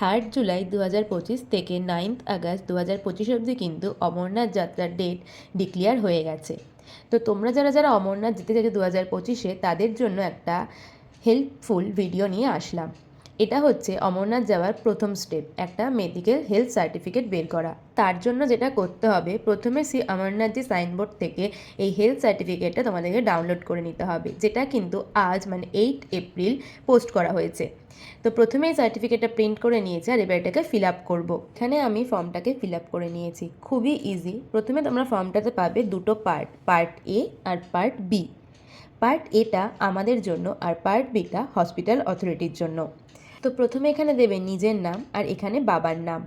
3 জুলাই 2025 থেকে 9 আগস্ট 2025 অবধি কিন্তু অমরনাথ যাত্রার ডেট ডিক্লেয়ার হয়ে গেছে। তো তোমরা যারা যারা অমরনাথ যেতে চাইছো 2025-এ, তাদের জন্য একটা হেল্পফুল ভিডিও নিয়ে আসলাম। এটা হচ্ছে অমরনাথ যাওয়ার প্রথম স্টেপ, একটা মেডিকেল হেলথ সার্টিফিকেট বের করা। তার জন্য যেটা করতে হবে, প্রথমে শ্রী অমরনাথজি সাইনবোর্ড থেকে এই হেলথ সার্টিফিকেটটা তোমাদেরকে ডাউনলোড করে নিতে হবে, যেটা কিন্তু আজ মানে 8 এপ্রিল পোস্ট করা হয়েছে। তো প্রথমে এই সার্টিফিকেটটা প্রিন্ট করে নিয়েছি, আর এবার এটাকে ফিল আপ করবো। এখানে আমি ফর্মটাকে ফিল আপ করে নিয়েছি, খুবই ইজি। প্রথমে তোমরা ফর্মটাতে পাবে দুটো পার্ট, পার্ট এ আর পার্ট বি। পার্ট এটা আমাদের জন্য আর পার্ট বিটা হসপিটাল অথরিটির জন্য। তো প্রথমে এখানে দেবে নিজের নাম আর এখানে বাবার নাম।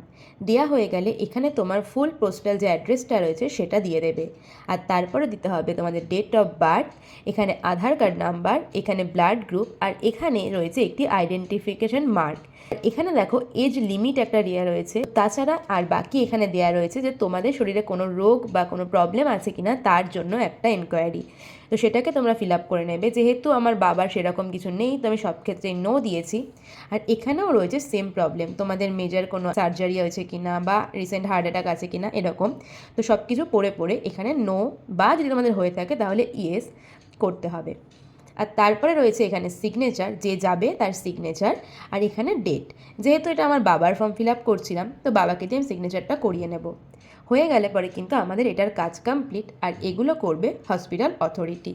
দেয়া হয়ে গেলে এখানে তোমার ফুল পোস্টাল যে অ্যাড্রেসটা রয়েছে সেটা দিয়ে দেবে। আর তারপরে দিতে হবে তোমাদের ডেট অফ বার্থ, এখানে আধার কার্ড নাম্বার, এখানে ব্লাড গ্রুপ, আর এখানে রয়েছে একটি আইডেন্টিফিকেশন মার্ক। এখানে দেখো এজ লিমিট একটা দেওয়া রয়েছে। তাছাড়া আর বাকি এখানে দেওয়া রয়েছে যে তোমাদের শরীরে কোনো রোগ বা কোনো প্রবলেম আছে কিনা তার জন্য একটা এনকোয়ারি। তো সেটাকে তোমরা ফিল আপ করে নেবে। যেহেতু আমার বাবার সেরকম কিছু নেই, তো আমি সব ক্ষেত্রে নো দিয়েছি। আর এখানেও রয়েছে সেম প্রবলেম, তোমাদের মেজর কোনো সার্জারি হয়েছে কিনা বা রিসেন্ট হার্ট অ্যাটাক আছে কিনা এরকম। তো সব কিছু পড়ে পড়ে এখানে নো, বা যদি তোমাদের হয়ে থাকে তাহলে ইয়েস করতে হবে। আর তারপরে রয়েছে এখানে সিগনেচার, যে যাবে তার সিগনেচার, আর এখানে ডেট। যেহেতু এটা আমার বাবার ফর্ম ফিল আপ করছিলাম, তো বাবাকে দিয়ে আমি সিগনেচারটা করিয়ে নেব। হয়ে গেলে পরে কিন্তু আমাদের এটার কাজ কমপ্লিট, আর এগুলো করবে হসপিটাল অথরিটি।